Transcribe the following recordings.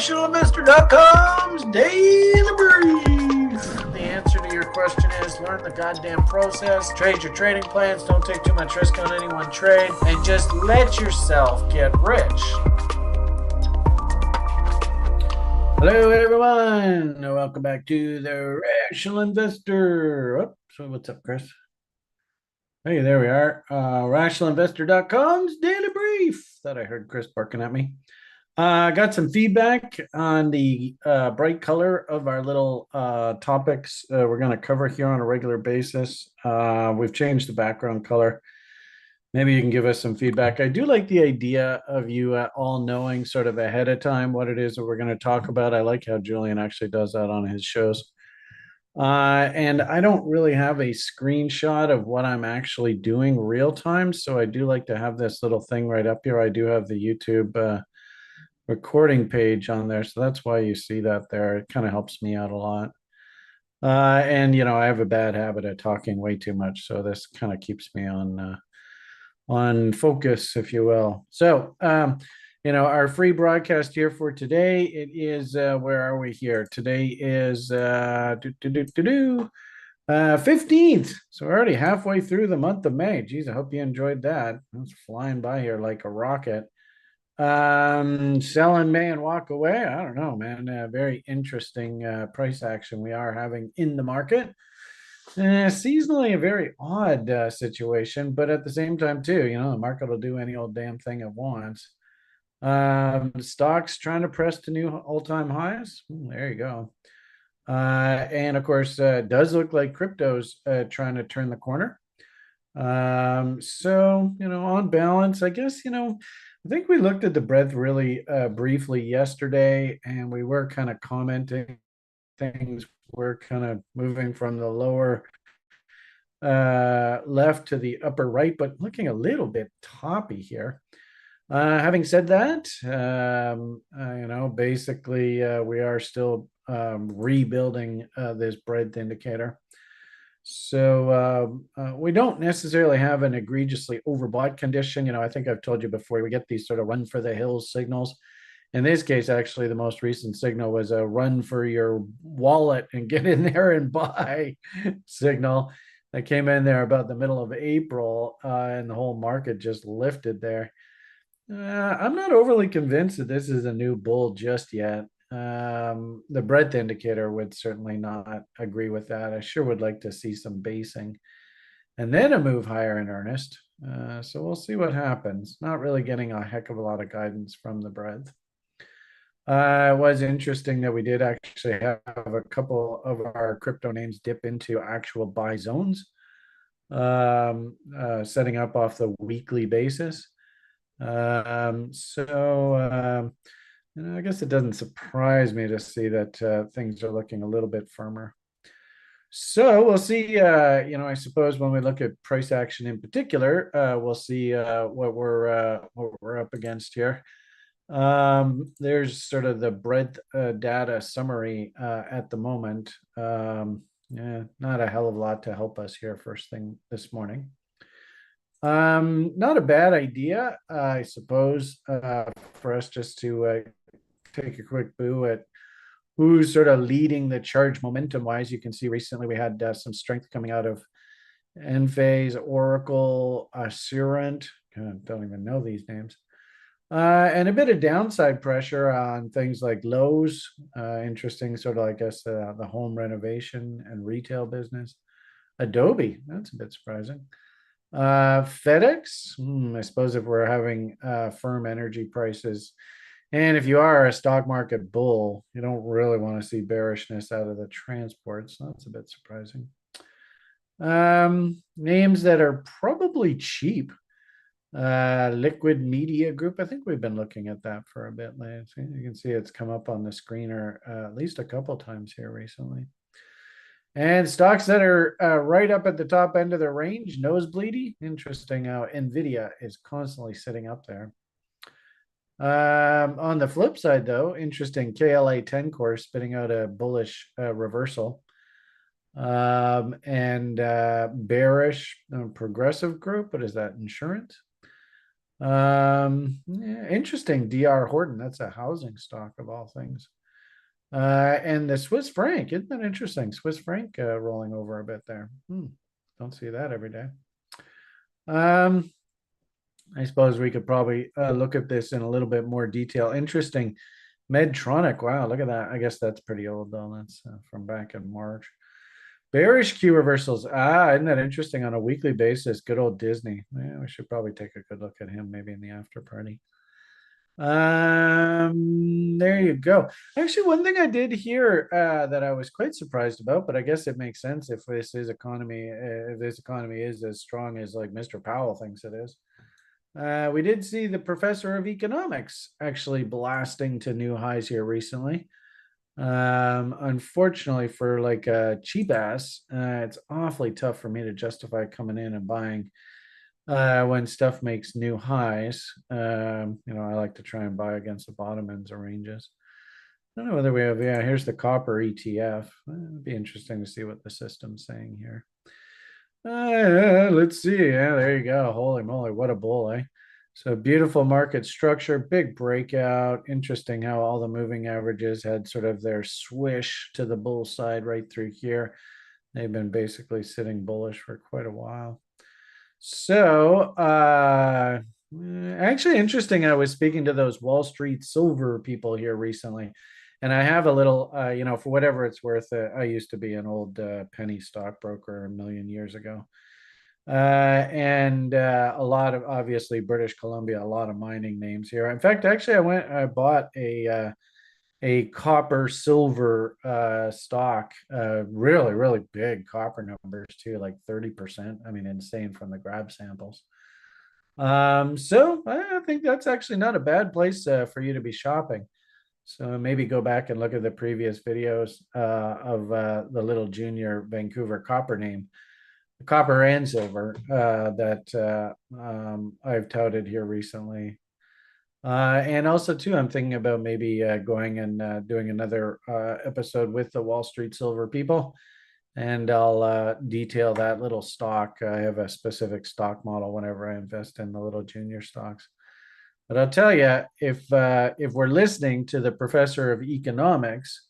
RationalInvestor.com's Daily Brief. The answer to your question is learn the goddamn process, trade your trading plans, don't take too much risk on any one trade, and just let yourself get rich. Hello, everyone. Welcome back to the Rational Investor. Oh, so what's up, Chris? Hey, there we are. RationalInvestor.com's Daily Brief. Thought I heard Chris barking at me. Got some feedback on the bright color of our little topics we're going to cover here on a regular basis. We've changed the background color. Maybe you can give us some feedback. I do like the idea of you all knowing sort of ahead of time what it is that we're going to talk about. I like how Julian actually does that on his shows. And I don't really have a screenshot of what I'm actually doing real time. So I do like to have this little thing right up here. I do have the YouTube recording page on there. So that's why you see that there. It kind of helps me out a lot. And, you know, I have a bad habit of talking way too much. So this kind of keeps me on focus, if you will. So, you know, our free broadcast here for today, it is, where are we here? Today is 15th. So we're already halfway through the month of May. Geez, I hope you enjoyed that. It's flying by here like a rocket. Sell in May and walk away. I don't know, man. Very interesting price action we are having in the market. Seasonally a very odd situation, but at the same time too, you know, the market will do any old damn thing it wants. Stocks trying to press to new all-time highs. There you go. And of course, it does look like crypto's trying to turn the corner. So, you know, on balance, I guess, you know, I think we looked at the breadth really briefly yesterday, and we were kind of commenting things were kind of moving from the lower left to the upper right, but looking a little bit toppy here. Having said that, you know, basically we are still rebuilding this breadth indicator. So we don't necessarily have an egregiously overbought condition. You know, I think I've told you before, we get these sort of run for the hills signals. In this case, actually, the most recent signal was a run for your wallet and get in there and buy signal that came in there about the middle of April, and the whole market just lifted there. I'm not overly convinced that this is a new bull just yet. The breadth indicator would certainly not agree with that. I sure would like to see some basing and then a move higher in earnest. So we'll see what happens. Not really getting a heck of a lot of guidance from the breadth. It was interesting that we did actually have a couple of our crypto names dip into actual buy zones, setting up off the weekly basis. You know, I guess it doesn't surprise me to see that things are looking a little bit firmer. So we'll see, you know, I suppose when we look at price action in particular, we'll see what we're up against here. There's sort of the breadth data summary at the moment. Yeah, not a hell of a lot to help us here first thing this morning. Not a bad idea, I suppose, for us just to take a quick boo at who's sort of leading the charge momentum wise. You can see recently we had some strength coming out of Enphase, Oracle, Assurant. Don't even know these names. And a bit of downside pressure on things like Lowe's. Interesting, sort of, I guess, the home renovation and retail business. Adobe, that's a bit surprising. FedEx, I suppose if we're having firm energy prices, and if you are a stock market bull, you don't really want to see bearishness out of the transports. So that's a bit surprising. Names that are probably cheap. Liquid Media Group. I think we've been looking at that for a bit lately. You can see it's come up on the screener at least a couple times here recently. And stocks that are right up at the top end of their range, nosebleedy. Interesting how NVIDIA is constantly sitting up there. On the flip side, though, interesting, KLA 10 core spitting out a bullish reversal. And bearish Progressive Group. What is that? Insurance? Yeah, interesting. DR Horton, that's a housing stock of all things. And the Swiss franc, isn't that interesting? Swiss franc rolling over a bit there. Don't see that every day. Um, I suppose we could probably look at this in a little bit more detail. Interesting. Medtronic. Wow, look at that. I guess that's pretty old though. That's from back in March. Bearish Q reversals. Isn't that interesting on a weekly basis? Good old Disney. Yeah, we should probably take a good look at him maybe in the after party. There you go. Actually, one thing I did hear that I was quite surprised about, but I guess it makes sense if this economy is as strong as like Mr. Powell thinks it is. We did see the professor of economics actually blasting to new highs here recently. Unfortunately for like a cheap ass, it's awfully tough for me to justify coming in and buying when stuff makes new highs. I like to try and buy against the bottom ends of ranges. I don't know whether we have, yeah, here's the copper ETF. It'd be interesting to see what the system's saying here. Let's see. Yeah, there you go. Holy moly, what a bull, eh? So beautiful market structure, big breakout. Interesting how all the moving averages had sort of their swish to the bull side right through here. They've been basically sitting bullish for quite a while. So, actually interesting. I was speaking to those Wall Street silver people here recently, and I have a little, for whatever it's worth, I used to be an old penny stockbroker a million years ago. And a lot of obviously British Columbia, a lot of mining names here. In fact, actually, I bought a copper silver stock, really, really big copper numbers too, like 30%. I mean, insane from the grab samples. So I think that's actually not a bad place for you to be shopping. So maybe go back and look at the previous videos of the little junior Vancouver copper name, copper and silver that I've touted here recently. And also, too, I'm thinking about maybe going and doing another episode with the Wall Street Silver people, and I'll detail that little stock. I have a specific stock model whenever I invest in the little junior stocks. But I'll tell you, if we're listening to the professor of economics,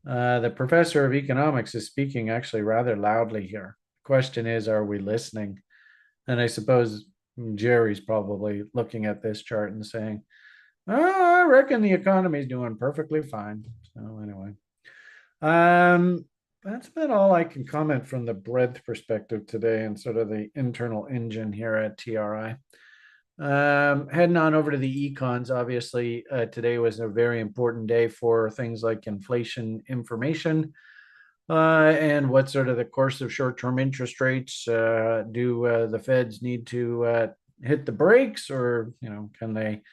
the professor of economics is speaking actually rather loudly here. The question is, are we listening? And I suppose Jerry's probably looking at this chart and saying, "Oh, I reckon the economy is doing perfectly fine." So anyway, that's about all I can comment from the breadth perspective today and sort of the internal engine here at TRI. Heading on over to the econs, obviously, today was a very important day for things like inflation information and what sort of the course of short-term interest rates. Do the Feds need to hit the brakes, or can they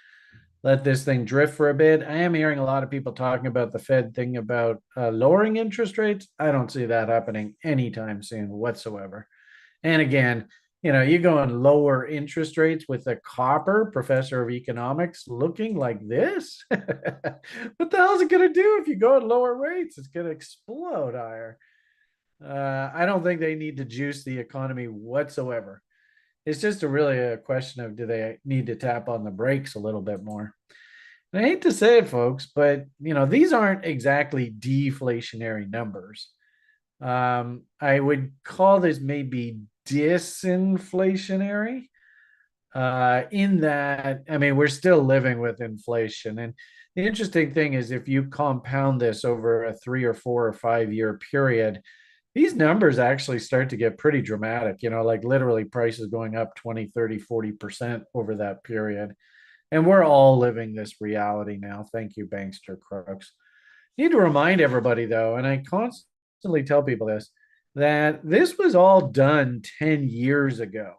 let this thing drift for a bit? I am hearing a lot of people talking about the Fed thing about lowering interest rates. I don't see that happening anytime soon whatsoever. And again, you go and lower interest rates with a copper professor of economics looking like this. What the hell is it going to do if you go and lower rates? It's going to explode higher. I don't think they need to juice the economy whatsoever. It's just really a question of, do they need to tap on the brakes a little bit more? And I hate to say it, folks, but these aren't exactly deflationary numbers. I would call this maybe disinflationary, in that, I mean, we're still living with inflation. And the interesting thing is, if you compound this over a 3 or 4 or 5 year period, these numbers actually start to get pretty dramatic, like literally prices going up 20, 30, 40% over that period. And we're all living this reality now. Thank you, bankster crooks. Need to remind everybody, though, and I constantly tell people this, that this was all done 10 years ago.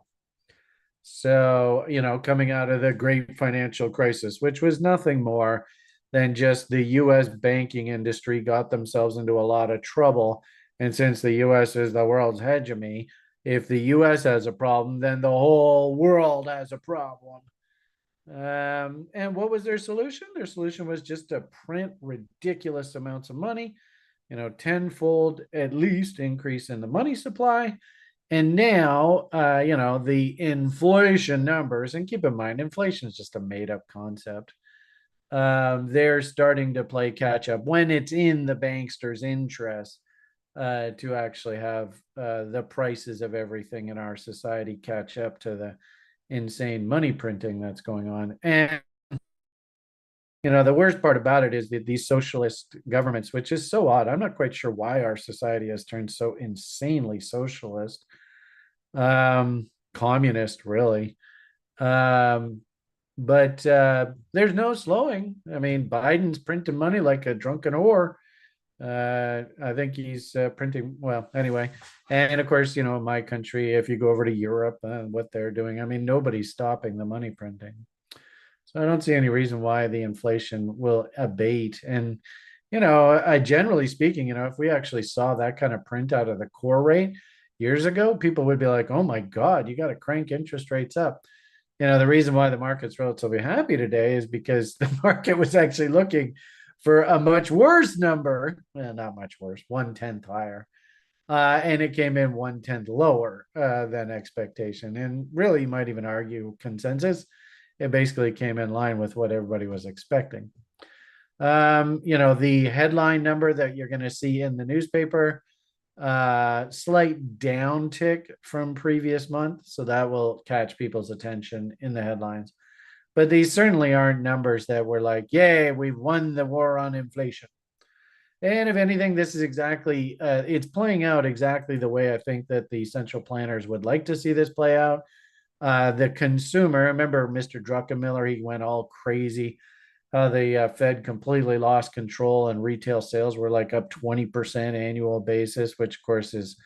So, coming out of the great financial crisis, which was nothing more than just the US banking industry got themselves into a lot of trouble. And since the US is the world's hegemony, if the US has a problem, then the whole world has a problem. And what was their solution? Their solution was just to print ridiculous amounts of money, tenfold at least increase in the money supply, And now, the inflation numbers, and keep in mind, inflation is just a made up concept. They're starting to play catch up when it's in the banksters' interest to actually have the prices of everything in our society catch up to the insane money printing that's going on. And the worst part about it is that these socialist governments, which is so odd. I'm not quite sure why our society has turned so insanely socialist, communist, really. Um, but there's no slowing. I mean, Biden's printing money like a drunken whore. I think he's printing, well, anyway. And of course, in my country, if you go over to Europe, what they're doing, I mean, nobody's stopping the money printing. So I don't see any reason why the inflation will abate. And, generally speaking, if we actually saw that kind of print out of the core rate years ago, people would be like, oh my God, you got to crank interest rates up. The reason why the market's relatively happy today is because the market was actually looking for a much worse number. Well, not much worse, 1/10 higher. And it came in 1/10 lower than expectation. And really, you might even argue consensus. It basically came in line with what everybody was expecting. The headline number that you're going to see in the newspaper, slight downtick from previous month. So that will catch people's attention in the headlines. But these certainly aren't numbers that were like, yay, we've won the war on inflation. And if anything, this is exactly, it's playing out exactly the way I think that the central planners would like to see this play out. The consumer, remember Mr. Druckenmiller, he went all crazy. The Fed completely lost control and retail sales were like up 20% annual basis, which of course is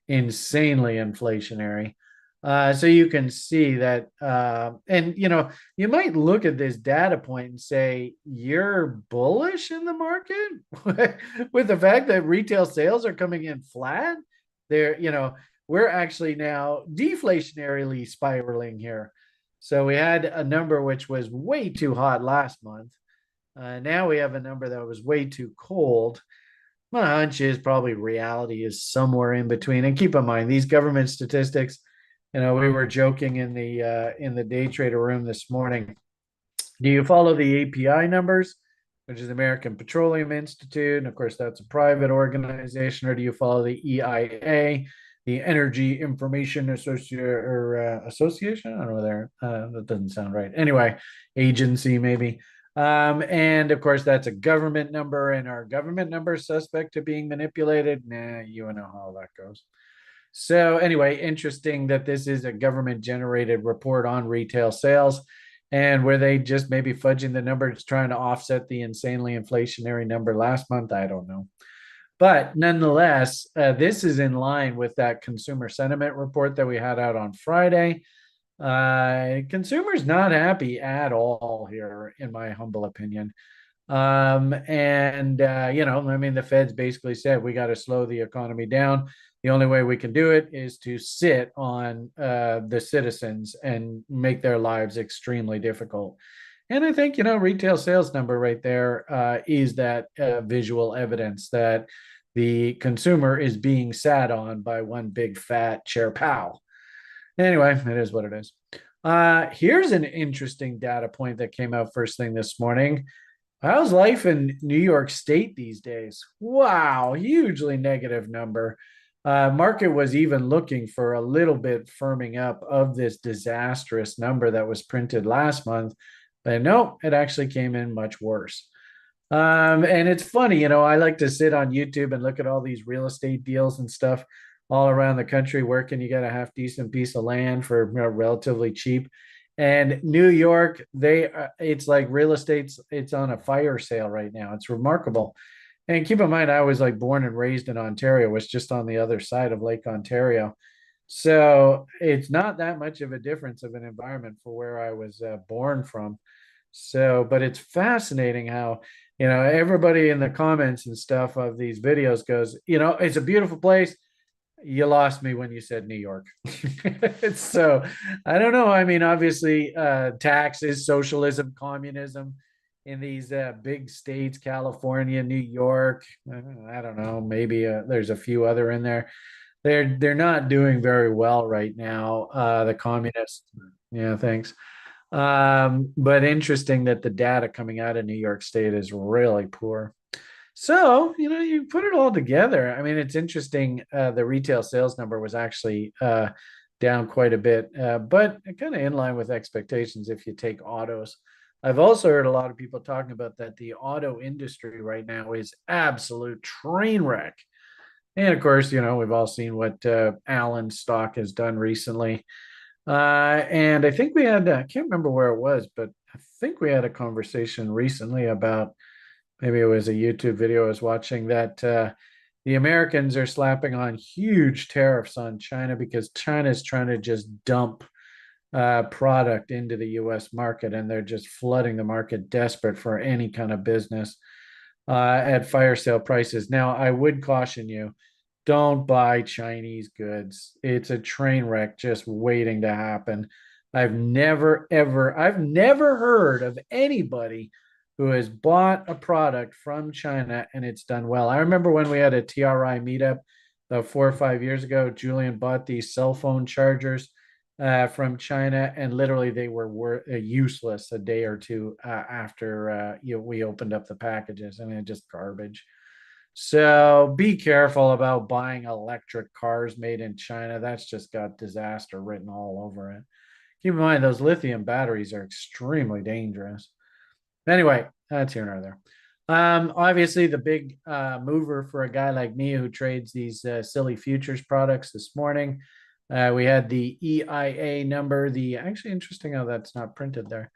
insanely inflationary. So you can see that, and you might look at this data point and say you're bullish in the market with the fact that retail sales are coming in flat. We're actually now deflationarily spiraling here. So we had a number which was way too hot last month. Now we have a number that was way too cold. My hunch is probably reality is somewhere in between. And keep in mind, these government statistics, we were joking in the day trader room this morning. Do you follow the API numbers, which is the American Petroleum Institute? And of course, that's a private organization. Or do you follow the EIA, the Energy Information Association? I don't know there. That doesn't sound right. Anyway, agency maybe. And of course, that's a government number, and our government number is suspect to being manipulated. Nah, you know how that goes. So anyway, interesting that this is a government generated report on retail sales, and where they just maybe fudging the numbers trying to offset the insanely inflationary number last month. I don't know. But nonetheless, this is in line with that consumer sentiment report that we had out on Friday. Consumers not happy at all here, in my humble opinion. I mean, the Fed's basically said we got to slow the economy down. The only way we can do it is to sit on the citizens and make their lives extremely difficult. And I think, retail sales number right there is that visual evidence that the consumer is being sat on by one big fat chair pal. Anyway, it is what it is. Here's an interesting data point that came out first thing this morning. How's life in New York State these days? Wow, hugely negative number. Market was even looking for a little bit firming up of this disastrous number that was printed last month, but no, it actually came in much worse. And it's funny, I like to sit on YouTube and look at all these real estate deals and stuff all around the country. Where can you get a half decent piece of land for relatively cheap? And New York, it's like real estate's it's on a fire sale right now. It's remarkable. And keep in mind, I was like born and raised in Ontario, was just on the other side of Lake Ontario. So it's not that much of a difference of an environment for where I was born from. So, but it's fascinating how, everybody in the comments and stuff of these videos goes, it's a beautiful place. You lost me when you said New York. So I don't know. I mean, obviously, taxes, socialism, communism in these big states, California, New York. I don't know. Maybe there's a few other in there. they're not doing very well right now. The communists. Yeah, thanks. But interesting that the data coming out of New York State is really poor. So, you put it all together. I mean, it's interesting. The retail sales number was actually down quite a bit, but kind of in line with expectations if you take autos. I've also heard a lot of people talking about that the auto industry right now is absolute train wreck. And of course, we've all seen what Allen's stock has done recently. And I think we had, I can't remember where it was, but I think we had a conversation recently about maybe it was a YouTube video I was watching that the Americans are slapping on huge tariffs on China because China is trying to just dump product into the US market, and they're just flooding the market, desperate for any kind of business at fire sale prices. Now, I would caution you, don't buy Chinese goods. It's a train wreck just waiting to happen. I've never heard of anybody who has bought a product from China and it's done well. I remember when we had a TRI meetup 4 or 5 years ago, Julian bought these cell phone chargers from China, and literally they were useless a day or two after we opened up the packages. I mean, just garbage. So be careful about buying electric cars made in China. That's just got disaster written all over it. Keep in mind, those lithium batteries are extremely dangerous. Anyway, that's here nor there. Obviously, the big mover for a guy like me who trades these silly futures products this morning, we had the EIA number. Actually interesting how that's not printed there.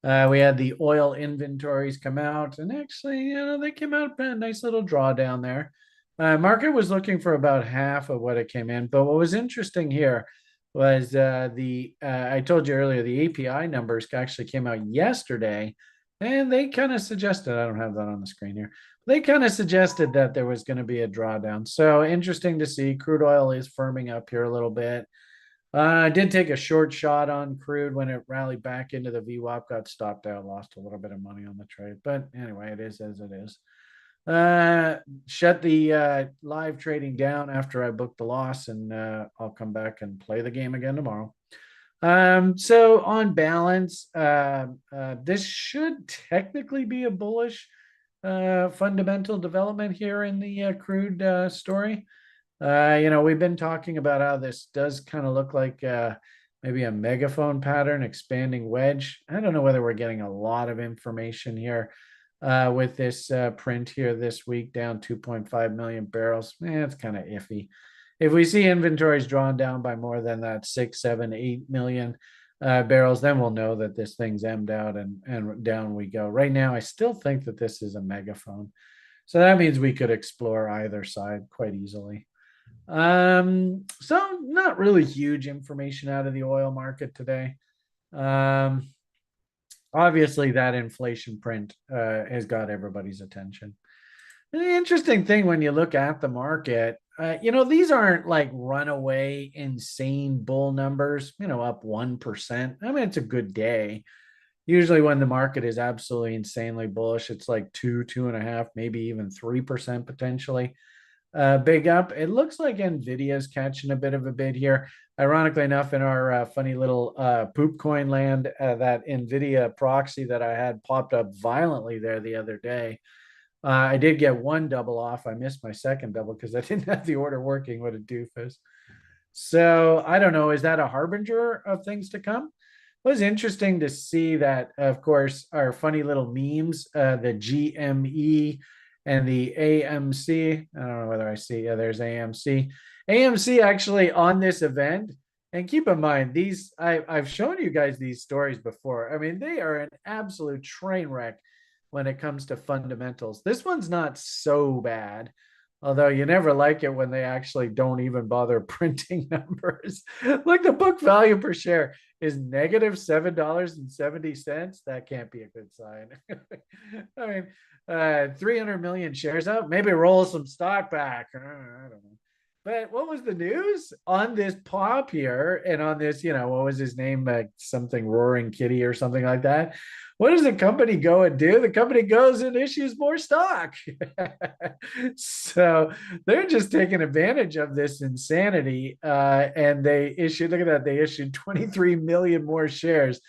We had the oil inventories come out, and actually, they came out a nice little drawdown there. Market was looking for about half of what it came in, but what was interesting here was I told you earlier, the API numbers actually came out yesterday, and they kind of suggested, I don't have that on the screen here, they kind of suggested that there was going to be a drawdown. So interesting to see. Crude oil is firming up here a little bit. I did take a short shot on crude when it rallied back into the VWAP, got stopped out, lost a little bit of money on the trade. But anyway, it is as it is. Shut the live trading down after I booked the loss, and I'll come back and play the game again tomorrow. So on balance, this should technically be a bullish fundamental development here in the crude story. We've been talking about how this does kind of look like maybe a megaphone pattern, expanding wedge. I don't know whether we're getting a lot of information here with this print here this week, down 2.5 million barrels. It's kind of iffy. If we see inventories drawn down by more than that 6, 7, 8 million barrels, then we'll know that this thing's emmed out, and down we go. Right now, I still think that this is a megaphone. So that means we could explore either side quite easily. So not really huge information out of the oil market today. Obviously that inflation print has got everybody's attention. And the interesting thing when you look at the market, these aren't like runaway insane bull numbers, up 1%. I mean, it's a good day. Usually when the market is absolutely insanely bullish, it's like 2.5, maybe even 3% potentially. Big up. It looks like Nvidia's catching a bit of a bid here. Ironically enough, in our funny little poop coin land, that Nvidia proxy that I had popped up violently there the other day. I did get one double off. I missed my second double because I didn't have the order working. What a doofus. So I don't know. Is that a harbinger of things to come? It was interesting to see that, of course, our funny little memes, the GME and the AMC. I don't know whether I see. Yeah, there's AMC. AMC actually on this event. And keep in mind, I've shown you guys these stories before. I mean, they are an absolute train wreck when it comes to fundamentals. This one's not so bad, although you never like it when they actually don't even bother printing numbers. Like the book value per share is negative $7.70. That can't be a good sign. I mean, 300 million shares out, maybe roll some stock back. I don't know. But what was the news on this pop here and on this, what was his name? Something Roaring Kitty or something like that. What does the company go and do? The company goes and issues more stock. So they're just taking advantage of this insanity. And they issued, look at that, they issued 23 million more shares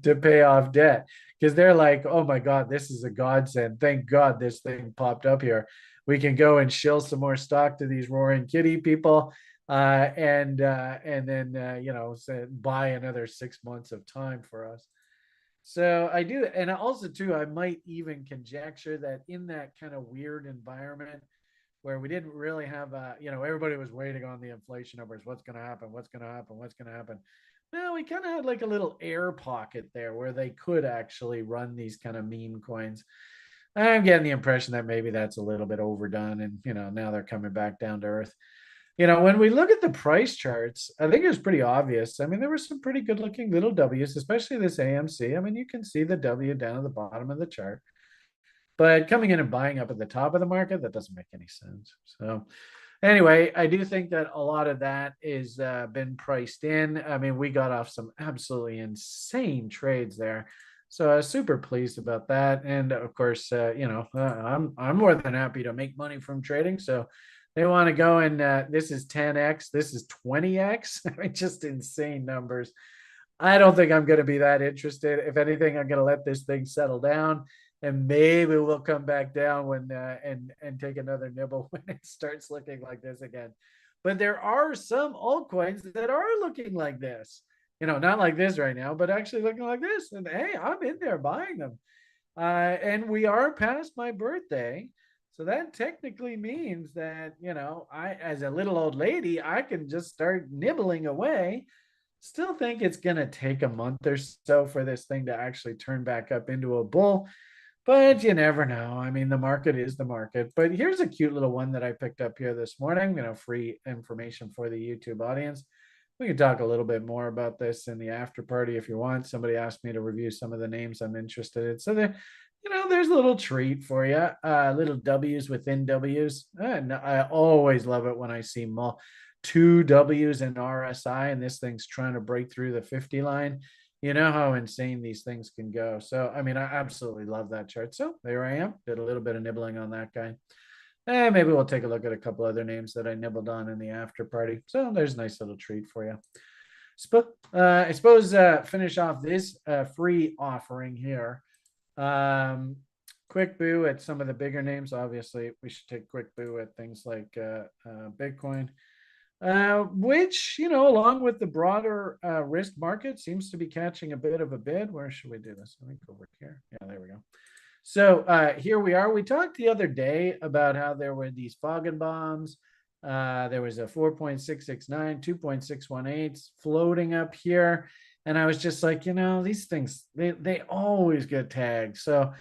to pay off debt because they're like, oh my God, this is a godsend. Thank God this thing popped up here. We can go and shill some more stock to these Roaring Kitty people, and then buy another 6 months of time for us. So I do, and also too, I might even conjecture that in that kind of weird environment where we didn't really have everybody was waiting on the inflation numbers. What's going to happen? What's going to happen? What's going to happen? No, we kind of had like a little air pocket there where they could actually run these kind of meme coins. I'm getting the impression that maybe that's a little bit overdone, and now they're coming back down to earth. When we look at the price charts, I think it was pretty obvious. I mean, there were some pretty good looking little W's, especially this AMC. I mean, you can see the W down at the bottom of the chart, but coming in and buying up at the top of the market, that doesn't make any sense. So anyway, I do think that a lot of that is been priced in. I mean, we got off some absolutely insane trades there. So I was super pleased about that. And of course, I'm more than happy to make money from trading. So they want to go and this is 10x, this is 20x. I mean, just insane numbers. I don't think I'm going to be that interested. If anything, I'm going to let this thing settle down, and maybe we'll come back down when and take another nibble when it starts looking like this again. But there are some altcoins that are looking like this. Not like this right now, but actually looking like this. And hey, I'm in there buying them. And we are past my birthday. So that technically means that, I, as a little old lady, I can just start nibbling away. Still think it's going to take a month or so for this thing to actually turn back up into a bull, but you never know. I mean, the market is the market. But here's a cute little one that I picked up here this morning, free information for the YouTube audience. We can talk a little bit more about this in the after party if you want. Somebody asked me to review some of the names I'm interested in. So there's a little treat for you, little W's within W's. And I always love it when I see two W's in RSI and this thing's trying to break through the 50 line. You know how insane these things can go. So, I mean, I absolutely love that chart. So there I am. Did a little bit of nibbling on that guy. And maybe we'll take a look at a couple other names that I nibbled on in the after party. So there's a nice little treat for you. I suppose finish off this free offering here. Quick boo at some of the bigger names. Obviously, we should take quick boo at things like Bitcoin, which, along with the broader risk market, seems to be catching a bit of a bid. Where should we do this? Let me go over here. Yeah, there we go. So here we are. We talked the other day about how there were these Foggin bombs. There was a 4.669, 2.618 floating up here. And I was just like, these things, they always get tagged. So,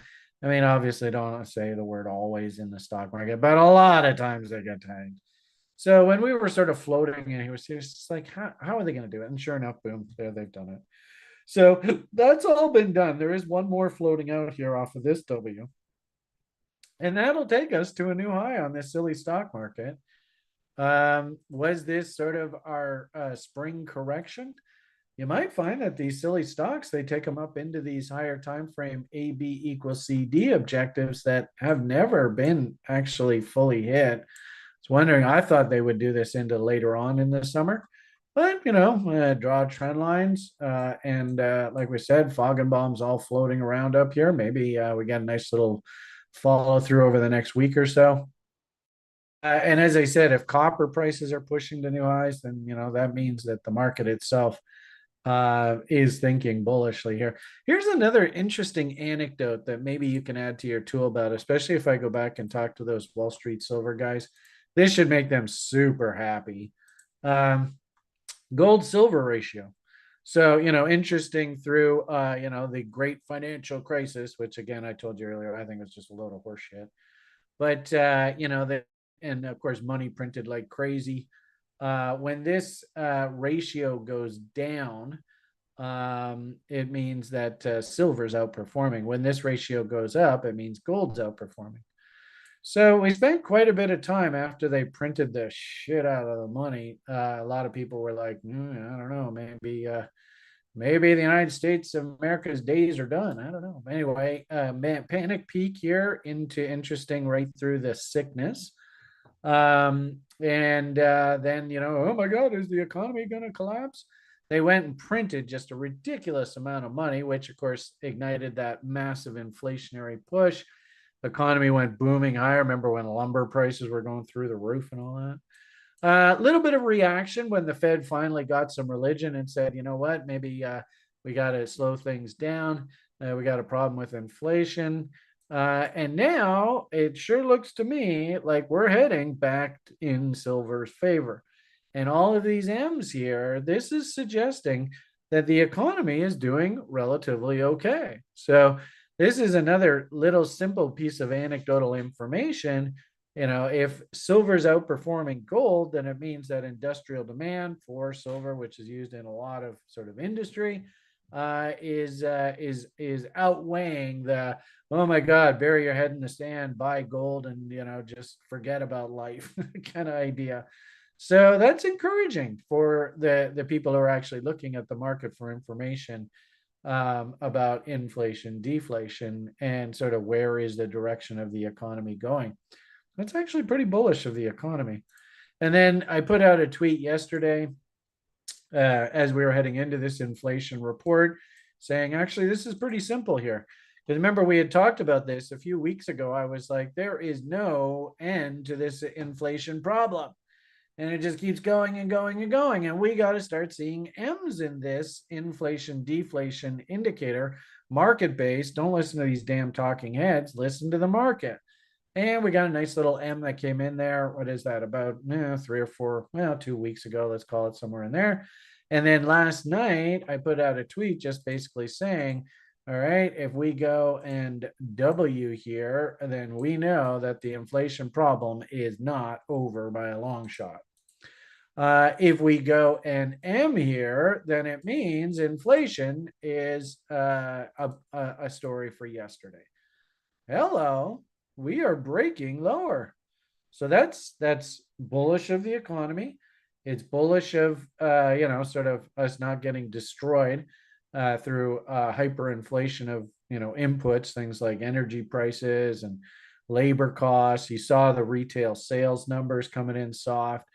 I mean, obviously I don't want to say the word always in the stock market, but a lot of times they get tagged. So when we were sort of floating and he was just like, how are they going to do it? And sure enough, boom, there they've done it. So that's all been done. There is one more floating out here off of this W. And that'll take us to a new high on this silly stock market. Was this sort of our spring correction? You might find that these silly stocks, they take them up into these higher time frame AB equals CD objectives that have never been actually fully hit. I was wondering, I thought they would do this into later on in the summer. But, draw trend lines. And like we said, Foggin bombs all floating around up here. Maybe we get a nice little follow through over the next week or so. And as I said, if copper prices are pushing to new highs, then, that means that the market itself is thinking bullishly here. Here's another interesting anecdote that maybe you can add to your tool belt, especially if I go back and talk to those Wall Street silver guys. This should make them super happy. Gold silver ratio. So, interesting through, the great financial crisis, which again, I told you earlier, I think it's just a load of horse shit. But, and of course, money printed like crazy. When this ratio goes down, it means that silver's outperforming. When this ratio goes up, it means gold's outperforming. So we spent quite a bit of time after they printed the shit out of the money. A lot of people were like, I don't know, maybe the United States of America's days are done. I don't know. Anyway, panic peak here into interesting right through the sickness. And then, oh my God, is the economy going to collapse? They went and printed just a ridiculous amount of money, which of course ignited that massive inflationary push. The economy went booming higher. Remember when lumber prices were going through the roof and all that? A little bit of reaction when the Fed finally got some religion and said, you know what, maybe we got to slow things down. We got a problem with inflation. And now it sure looks to me like we're heading back in silver's favor. And all of these M's here, this is suggesting that the economy is doing relatively okay. So this is another little simple piece of anecdotal information. If silver's outperforming gold, then it means that industrial demand for silver, which is used in a lot of sort of industry, is outweighing the, oh my God, bury your head in the sand, buy gold, and just forget about life kind of idea. So that's encouraging for the people who are actually looking at the market for information about inflation, deflation, and sort of where is the direction of the economy going. That's actually pretty bullish of the economy. And then I put out a tweet yesterday as we were heading into this inflation report saying, actually, this is pretty simple here. Because remember, we had talked about this a few weeks ago. I was like, there is no end to this inflation problem. And it just keeps going and going and going. And we got to start seeing M's in this inflation deflation indicator, market based. Don't listen to these damn talking heads, listen to the market. And we got a nice little M that came in there. What is that? About 3 or 4, 2 weeks ago, let's call it somewhere in there. And then last night, I put out a tweet just basically saying, all right, if we go and W here, then we know that the inflation problem is not over by a long shot. If we go and M here, then it means inflation is a story for yesterday. Hello, we are breaking lower. So that's bullish of the economy. It's bullish of sort of us not getting destroyed through hyperinflation of inputs, things like energy prices and labor costs. You saw the retail sales numbers coming in soft.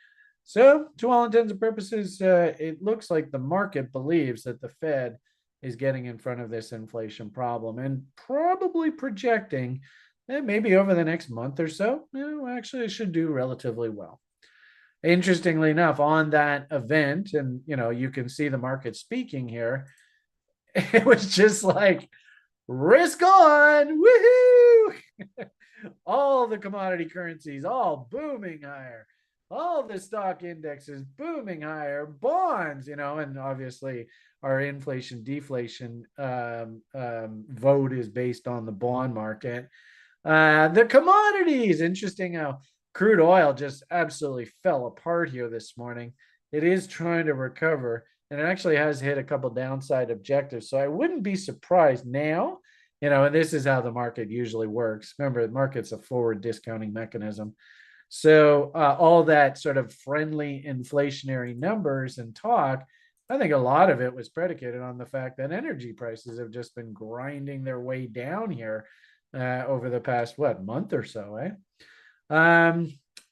So to all intents and purposes, it looks like the market believes that the Fed is getting in front of this inflation problem and probably projecting that maybe over the next month or so, actually it should do relatively well. Interestingly enough, on that event, and you can see the market speaking here, it was just like risk on, woohoo! All the commodity currencies all booming higher, all the stock indexes booming higher, bonds, and obviously our inflation deflation vote is based on the bond market. The commodities, interesting how crude oil just absolutely fell apart here this morning. It is trying to recover, and it actually has hit a couple downside objectives. So I wouldn't be surprised now, and this is how the market usually works. Remember, the market's a forward discounting mechanism. So all that sort of friendly inflationary numbers and talk, I think a lot of it was predicated on the fact that energy prices have just been grinding their way down here over the past, month or so, eh?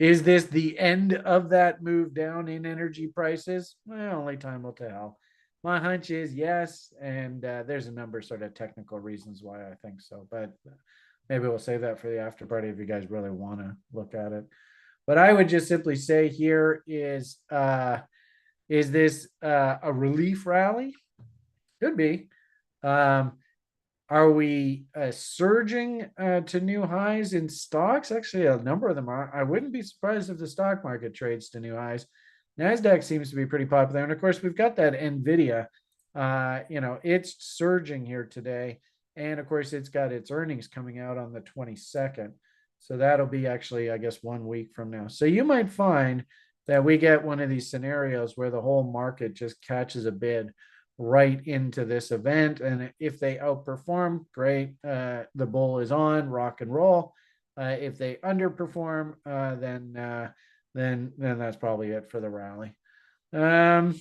Is this the end of that move down in energy prices? Well, only time will tell. My hunch is yes, and there's a number of sort of technical reasons why I think so, but maybe we'll save that for the after party if you guys really want to look at it. But I would just simply say here is this a relief rally? Could be. Are we surging to new highs in stocks? Actually, a number of them are. I wouldn't be surprised if the stock market trades to new highs. NASDAQ seems to be pretty popular. And of course, we've got that NVIDIA. It's surging here today. And of course, it's got its earnings coming out on the 22nd. So that'll be actually, I guess, 1 week from now. So you might find that we get one of these scenarios where the whole market just catches a bid right into this event. And if they outperform, great. The bull is on, rock and roll. If they underperform, then that's probably it for the rally. And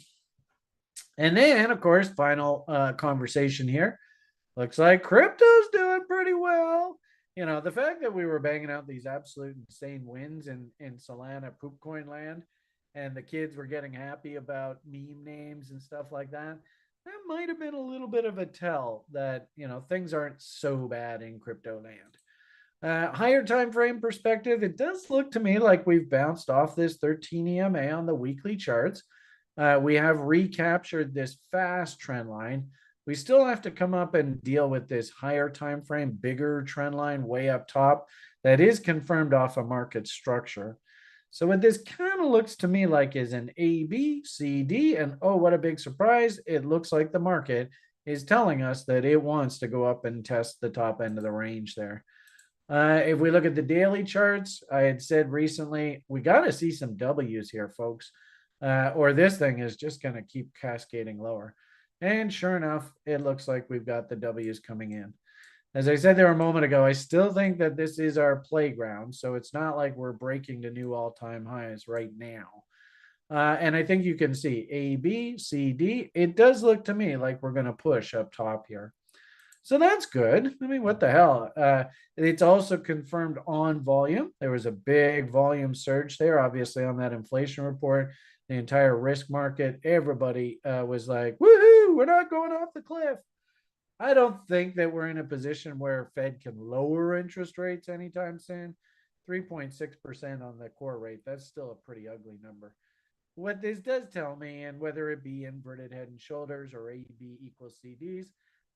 then, of course, final conversation here. Looks like crypto's doing pretty well. The fact that we were banging out these absolute insane wins in Solana poop coin land, and the kids were getting happy about meme names and stuff like that, that might have been a little bit of a tell that, things aren't so bad in crypto land. Higher time frame perspective, it does look to me like we've bounced off this 13 EMA on the weekly charts. We have recaptured this fast trend line. We still have to come up and deal with this higher time frame, bigger trend line way up top that is confirmed off a market structure. So what this kind of looks to me like is an A, B, C, D, and oh, what a big surprise. It looks like the market is telling us that it wants to go up and test the top end of the range there. If we look at the daily charts, I had said recently, we got to see some W's here, folks, or this thing is just going to keep cascading lower. And sure enough, it looks like we've got the W's coming in. As I said there a moment ago, I still think that this is our playground. So it's not like we're breaking the new all-time highs right now. And I think you can see A, B, C, D. It does look to me like we're going to push up top here. So that's good. I mean, what the hell? It's also confirmed on volume. There was a big volume surge there, obviously, on that inflation report. The entire risk market, everybody was like, woohoo, we're not going off the cliff. I don't think that we're in a position where Fed can lower interest rates anytime soon. 3.6% on the core rate, that's still a pretty ugly number. What this does tell me, and whether it be inverted head and shoulders or AB equals CDs,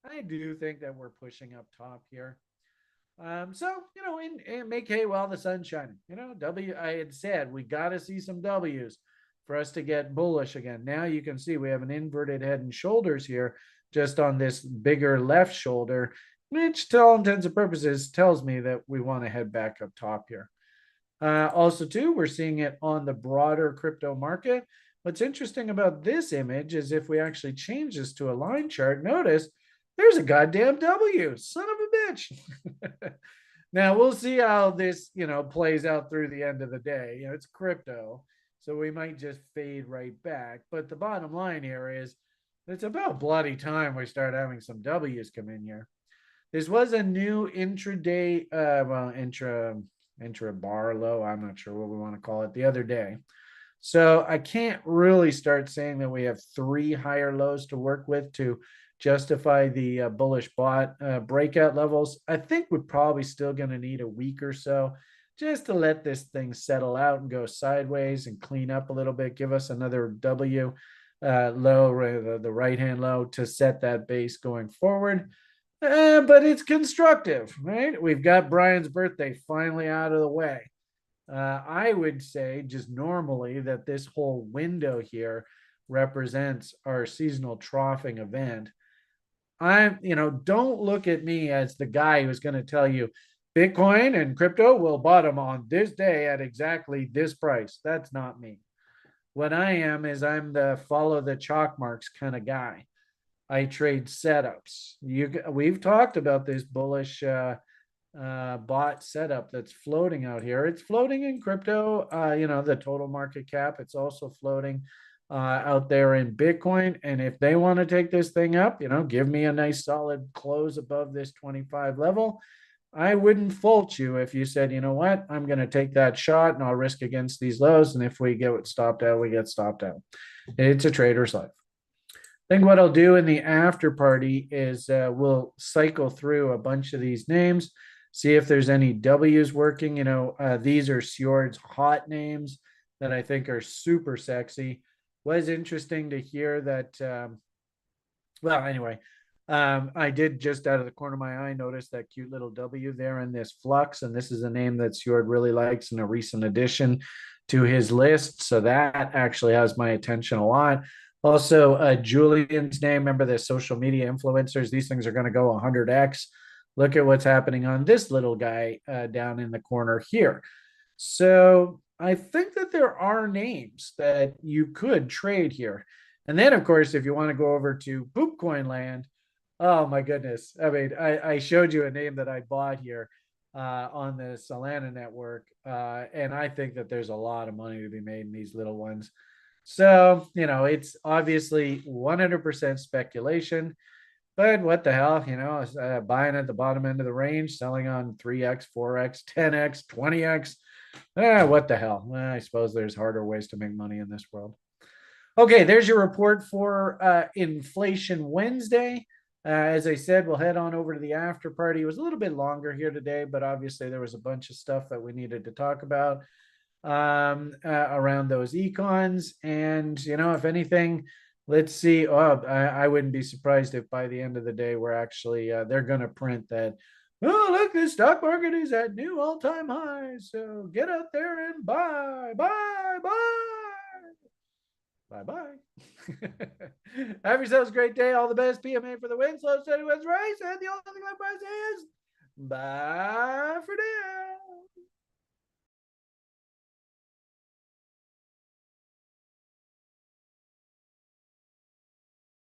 I do think that we're pushing up top here. So, make hay while the sun's shining. I had said we got to see some W's for us to get bullish again. Now you can see we have an inverted head and shoulders here just on this bigger left shoulder, which to all intents and purposes tells me that we want to head back up top here. Also, too, we're seeing it on the broader crypto market. What's interesting about this image is if we actually change this to a line chart, notice there's a goddamn W, son of a bitch. Now we'll see how this, plays out through the end of the day. It's crypto, so we might just fade right back. But the bottom line here is it's about bloody time we start having some W's come in here. This was a new intraday, intra bar low. I'm not sure what we want to call it the other day. So I can't really start saying that we have 3 higher lows to work with to justify the bullish bot breakout levels. I think we're probably still going to need a week or so just to let this thing settle out and go sideways and clean up a little bit, give us another W low, the right-hand low to set that base going forward. But it's constructive, right? We've got Brian's birthday finally out of the way. I would say just normally that this whole window here represents our seasonal troughing event. Don't look at me as the guy who's going to tell you Bitcoin and crypto will bottom on this day at exactly this price. That's not me. What I am is I'm the follow the chalk marks kind of guy. I trade setups. We've talked about this bullish bot setup that's floating out here. It's floating in crypto, the total market cap. It's also floating out there in Bitcoin. And if they want to take this thing up, give me a nice solid close above this 25 level. I wouldn't fault you if you said, you know what, I'm going to take that shot and I'll risk against these lows. And if we get stopped out, we get stopped out. It's a trader's life. I think what I'll do in the after party is we'll cycle through a bunch of these names, see if there's any W's working. These are Sjord's hot names that I think are super sexy. Was interesting to hear that. I did just out of the corner of my eye notice that cute little W there in this Flux, and this is a name that Sjord really likes and a recent addition to his list. So that actually has my attention a lot. Also, Julian's name, remember the social media influencers, these things are going to go 100x. Look at what's happening on this little guy down in the corner here. So I think that there are names that you could trade here. And then, of course, if you want to go over to Poopcoin land, oh my goodness. I mean, I showed you a name that I bought here. on the Solana network. And I think that there's a lot of money to be made in these little ones. So, it's obviously 100% speculation, but what the hell, buying at the bottom end of the range, selling on 3x, 4x, 10x, 20x. What the hell? I suppose there's harder ways to make money in this world. Okay, there's your report for Inflation Wednesday. As I said, we'll head on over to the after party. It was a little bit longer here today, but obviously there was a bunch of stuff that we needed to talk about around those econs. And, if anything, let's see. Oh, I wouldn't be surprised if by the end of the day, we're actually, they're going to print that, oh, look, the stock market is at new all-time highs. So get out there and buy, buy, buy. Bye-bye. Have yourselves a great day. All the best. PMA for the win. Slow, steady wins race. And the only thing my price is bye for now.